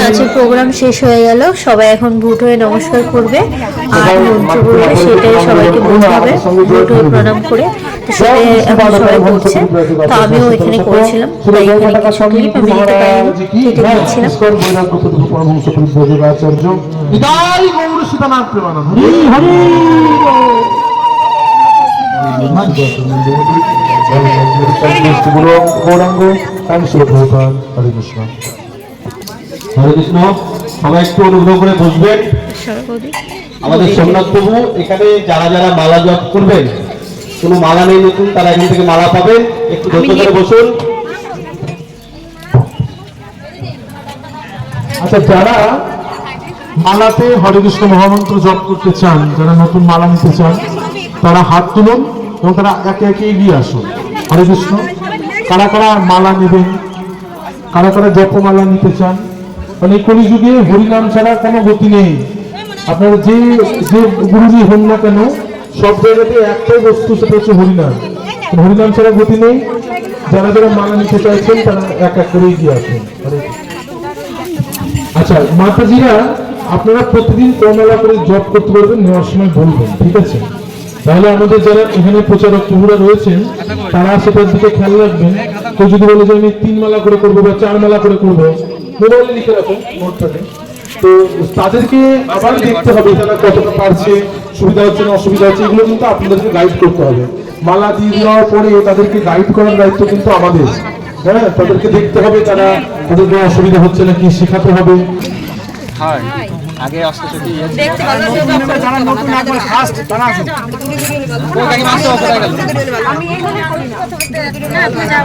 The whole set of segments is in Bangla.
নাচের প্রোগ্রাম শেষ হয়ে গেল, সবাই এখন ভুট হয়ে নমস্কার করবে আর মন্ত্র বলবে, সেটাই সবাইকে বলতে হবে ভুট হয়ে প্রণাম করে। তো সেটাই এখন সবাই করছে, তো আমিও এখানে করেছিলাম, তাই এখানে কিছু ক্লিপ আমি নিতে পারিনি, কেটে দিয়েছিলাম। গৌরাঙ্গ হরে কৃষ্ণ। হরে কৃষ্ণ। সবাই একটু অনুগ্রহ করে বসবেন। আমাদের সোমনাথ প্রভু এখানে যারা যারা মালা জপ করবেন, কোনো মালা নেই নতুন, তারা এখান থেকে মালা পাবেন, একটু ধৈর্য করে বসুন। আচ্ছা, যারা মালাতে হরে কৃষ্ণ মহামন্ত্র জপ করতে চান, যারা নতুন মালা নিতে চান, তারা হাত তুলুন এবং তারা একে একে এগিয়ে আসুন। হরে কৃষ্ণ। কারা কারা মালা নেবেন, কারা কারা জপমালা নিতে চান? মানে কলিযুগে হরিনাম ছাড়া কোনো গতি নেই। আপনারা যে যে গুরুজি হন না কেন, সব জায়গাতে একটাই বস্তু, সেটা হচ্ছে হরিনাম। হরিনাম ছাড়া গতি নেই। যারা যারা মালা নিতে চাইছেন তারা এক এক করে এগিয়ে আসুন। আচ্ছা মাতাজিরা, আপনারা প্রতিদিন কমালা করে জপ করতে পারবেন, নেওয়ার সময় বলবেন, ঠিক আছে? তাহলে আমাদের যারা এখানে প্রচারক প্রভুরা রয়েছেন তারা সেটার দিকে খেয়াল রাখবেন। কেউ যদি বলে যে আমি 3 মালা করে করবো বা 4 মালা করে করবো, মোবাইলে লিখে রাখুন নোটটাতে। তো তাদেরকে আবার দেখতে হবে তারা কতটা পারছে, সুবিধা হচ্ছে না অসুবিধা হচ্ছে, এগুলো কিন্তু আপনাদেরকে গাইড করতে হবে। মালা দিয়ে দেওয়ার পরে তাদেরকে গাইড করার দায়িত্ব কিন্তু আমাদের। হ্যাঁ, তাদেরকে দেখতে হবে তারা তাদের কোনো অসুবিধা হচ্ছে নাকি, শেখাতে হবে। আগে আসতে শুধু দেখতে ভালো যারা নতুন একবার ফার্স্ট তারা আছে ওই গাড়ি মাসে অফার হয়ে গেল। আমি এইভাবে করি না, না তুই যা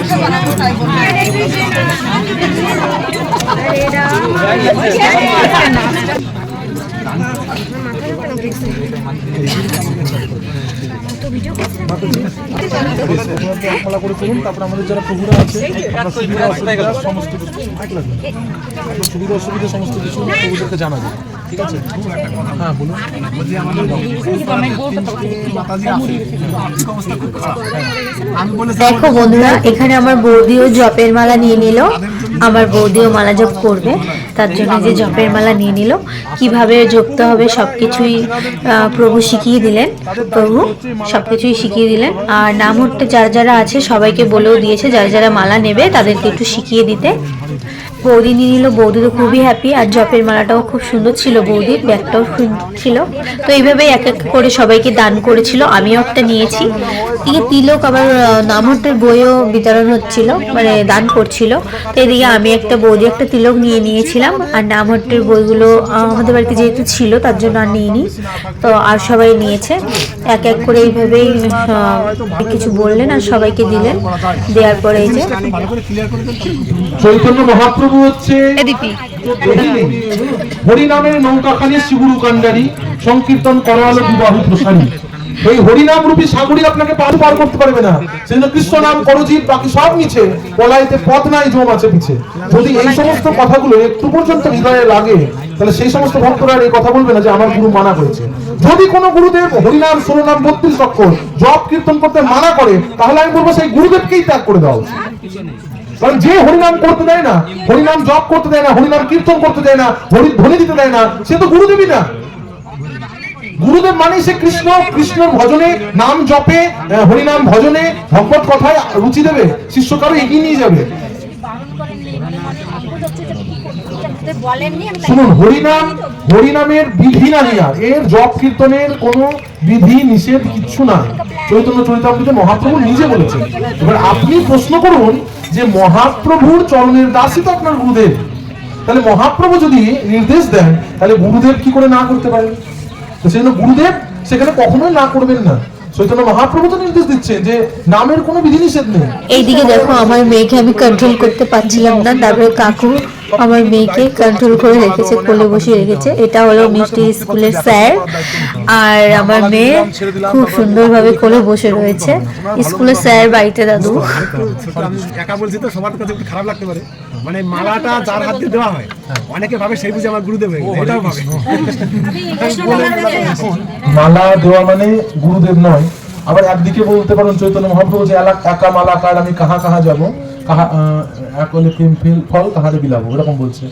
আপনি বানাতে চাই তারপর আমাদের যারা প্রভুরা আছে সমস্ত কিছু সুবিধা অসুবিধা সমস্ত কিছু প্রভুদেরকে জানাবেন, ঠিক আছে? হ্যাঁ বলুন। দেখো বন্ধুরা, এখানে আমার বৌদিও জপের মালা নিয়ে নিল, আমার বৌদিও মালা জপ করবে, তার জন্য যে জপের মালা নিয়ে নিল। কিভাবে জপতে হবে সবকিছুই প্রভু শিখিয়ে দিলেন, প্রভু সবকিছুই শিখিয়ে দিলেন। আর নাম উঠতে যারা যারা আছে সবাইকে বলেও দিয়েছে যারা যারা মালা নেবে তাদেরকে একটু শিখিয়ে দিতে। বৌদি নিয়ে নিল, বৌদি তো খুবই হ্যাপি। আর জপের মালাটাও খুব সুন্দর ছিল, বৌদির ব্যাগটাও সুন্দর ছিল। তো এইভাবেই এক এক করে সবাইকে দান করেছিল, আমিও একটা নিয়েছি। এদিকে তিলক আবার নামহট্টের বইও বিতরণ হচ্ছিল, মানে দান করছিল। তো এদিকে আমি একটা, বৌদি একটা তিলক নিয়ে নিয়েছিলাম। আর নামহট্টের বইগুলো আমাদের বাড়িতে যেহেতু ছিল তার জন্য আর নিইনি, তো আর সবাই নিয়েছে। এক এক করে এইভাবেই কিছু বললেন আর সবাইকে দিলেন। দেওয়ার পরে এই যে চৈতন্য মহাপ্রভু হচ্ছে হরিনামের নৌকাখানি শিগুরু কান্ডারি, সংকীর্তন করালো বিবাহ প্রসারী। এই হরিনাম রূপী সাগরী আপনাকে পার করতে পারবে না। সেজন্য কৃষ্ণ নাম করজিৎ, বাকি সব মিছে, পলাইতে পথ নাই জম আছে পিছে। যদি এই সমস্ত কথাগুলো একটু পর্যন্ত হৃদয়ে লাগে, তাহলে সেই সমস্ত ভক্তরা এই কথা বলবে না যে আমার গুরু মানা করেছে। যদি কোনো গুরুদেব হরিনাম 16 নাম 32 অক্ষর জপ কীর্তন করতে মানা করে, তাহলে আমি বলবো সেই গুরুদেবকেই ত্যাগ করে দেওয়া উচিত। কারণ যে হরিনাম করতে দেয় না, হরিনাম জপ করতে দেয় না, হরিনাম কীর্তন করতে দেয় না, ধ্বনি দিতে দেয় না, সে তো গুরুদেবই না। গুরুদেব মানে সে কৃষ্ণ, কৃষ্ণর ভজনে, নাম জপে, হরিনাম ভজনে, ভগবত কথায় রুচি দেবে, শিষ্য কারো এগিয়ে নিয়ে যাবে। শুনুন, হরিনাম, হরিনামের বিধি না নিয়া, এর জপ কীর্তনের কোনো বিধি নিষেধ কিচ্ছু না। চৈতন্য চরিতামৃতে মহাপ্রভু নিজে বলেছেন। এবার আপনি প্রশ্ন করুন যে মহাপ্রভুর চরণের দাসই তো আপনার গুরুদেব, তাহলে মহাপ্রভু যদি নির্দেশ দেন তাহলে গুরুদেব কি করে না করতে পারেন? তো সেজন্য গুরুদেব সেখানে কখনোই না করবেন না। চৈতন্য মহাপ্রভু তো নির্দেশ দিচ্ছে যে নামের কোনো বিধি নিষেধ নেই। এইদিকে দেখো আমার মেয়েকে আমি কন্ট্রোল করতে পারছিলাম না, তারপরে কাকু আমার মেয়েকে কন্ট্রোল করে রেখেছে, কোলে বসিয়ে রেখেছে। এটা হলো মিষ্টি স্কুলের স্যার, আর আমার মেয়ে খুব সুন্দরভাবে কোলে বসে রয়েছে। স্কুলের স্যার বাড়িতে দাদু। একা বলছি তো সবার কাছে একটু খারাপ লাগতে পারে, মানে মালাটা যার হাতে দেওয়া হয় অনেকে ভাবে সেই বুঝে আমার গুরুদেব হয়ে গেছে, এটাও ভাবে। মালা দেওয়া মানে গুরুদেব নয়, আবার একদিকে বলতে পারেন চৈতন্য মহাপ্রভু যে একা মালাকার আমি কাহা কাহা যাবো, কাহা একলে প্রেম ফল কাহারে বিলাবো, এরকম বলছে।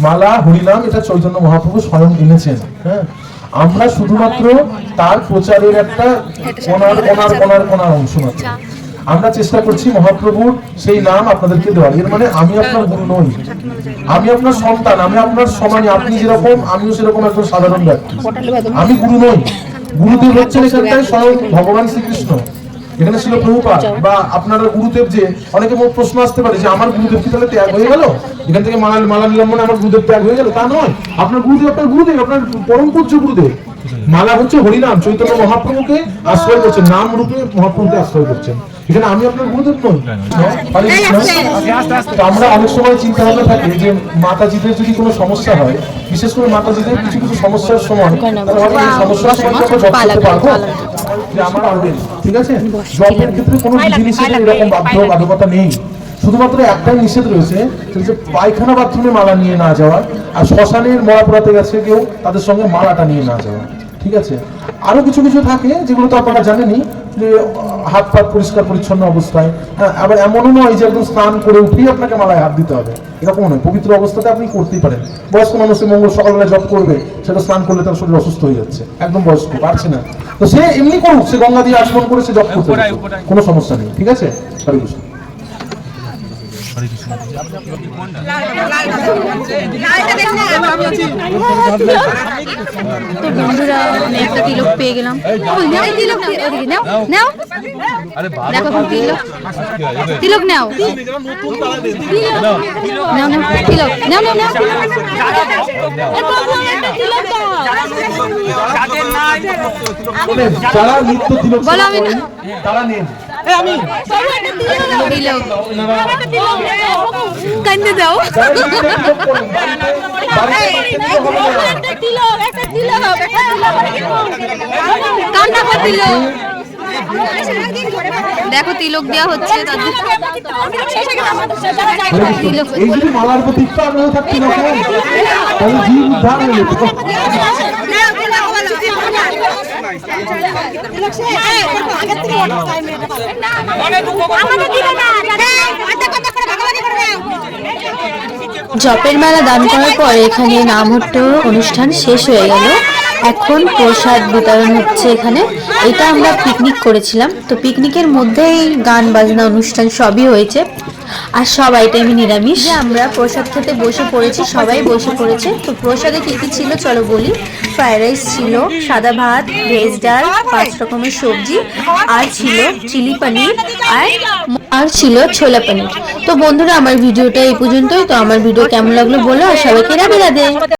মালা হরিনাম এটা চৈতন্য মহাপ্রভু স্বয়ং এনেছেন। হ্যাঁ, আমরা শুধুমাত্র তার প্রচারের একটা কোনার অংশ মাত্র। আমরা চেষ্টা করছি মহাপ্রভুর সেই নাম আপনাদেরকে দেওয়ার। এর মানে আমি আপনার গুরু নই, আমি আপনার সন্তান, আমি আপনার সমানই। আপনি যেরকম আমিও সেরকম একজন সাধারণ ব্যক্তি, আমি গুরু নই। গুরুদেব হচ্ছেন এখানটায় স্বয়ং ভগবান শ্রীকৃষ্ণ, এখানে ছিল প্রভুপাদ বা আপনারা গুরুদেব। যে অনেকে প্রশ্ন আসতে পারে যে আমার গুরুদেব কি তাহলে ত্যাগ হয়ে গেল, এখান থেকে মালা নিলাম মানে আমার গুরুদেব ত্যাগ হয়ে গেল? তা নয়, আপনার গুরুদেব আপনার পরম পূজ্য গুরুদেব। মালা হচ্ছে হরিনাম, চৈতন্য মহাপ্রভুকে আশ্রয় করছেন, নাম রূপে মহাপ্রভুকে আশ্রয় করছেন। এখানে আমি আপনার গুরুদেব নই। আমরা অনেক সময় চিন্তা ভাবনা থাকে যে মাতাজিদের যদি কোনো সমস্যা হয়, বিশেষ করে মাতাজিদের কিছু কিছু সমস্যার সময় সমস্যার সময় জপ করতে পারবো যে আমার আনবে, ঠিক আছে? জপের ক্ষেত্রে কোনো জিনিসের এরকম বাধ্যবাধকতা নেই। শুধুমাত্র একটাই নিষেধ রয়েছে, যে পায়খানা বাথরুমে মালা নিয়ে না যাওয়া, আর শ্মশানের মরা পোড়াতে গেছে কেউ, তাদের সঙ্গে মালাটা নিয়ে না যাওয়া, ঠিক আছে? আরো কিছু কিছু থাকে যেগুলো তো আপনারা জানেনই, যে হাত পাত পরিষ্কার পরিচ্ছন্ন অবস্থায়। হ্যাঁ, আবার এমনও নয় যে একদম স্নান করে উঠেই আপনাকে মালায় হাত দিতে হবে, এরকম নয়। পবিত্র অবস্থাতে আপনি করতেই পারেন। বয়স্ক মানুষের মঙ্গল সকালবেলা জপ করবে, সেটা স্নান করলে তার শরীর অসুস্থ হয়ে যাচ্ছে, একদম বয়স্ক পারছে না, তো সে এমনি করুক, সে গঙ্গা দিয়ে আচমন করে সে জপ করতে কোনো সমস্যা নেই, ঠিক আছে? হরে কৃষ্ণ। তো বন্ধুরা আমি একটা তিলক পেয়ে গেলাম। দেখো তিলক নাও, তিলক নাও, যারা নিত্য তিলক বলো আমি তারা নেন। কান্দে দাও, দেখো তিলক দেওয়া হচ্ছে তাদের। এই যদি মালার প্রতি ইচ্ছা আপনাদের থাকতে না, তাহলে জীব উদ্ধার হয়ে যেত। জপের মালা দান করার পর এখানে নামহট্ট অনুষ্ঠান শেষ হয়ে গেল। এখন প্রসাদ বিতরণ হচ্ছে এখানে। এটা আমরা পিকনিক করেছিলাম, তো পিকনিকের মধ্যেই গান বাজনা অনুষ্ঠান সবই হয়েছে, আর সব আইটেমই নিরামিষ। আমরা প্রসাদ খেতে বসে পড়েছি, সবাই বসে পড়েছে। তো প্রসাদে কী কী ছিল চলো বলি। ফ্রাইড রাইস ছিল, সাদা ভাত, ভেজ ডাল, 5 রকমের সবজি, আর ছিল চিলি পনির, আর ছিল ছোলা পনির। তো বন্ধুরা আমার ভিডিওটা এই পর্যন্তই। তো আমার ভিডিও কেমন লাগলো বলো, আর সবাইকে রাধে রাধে।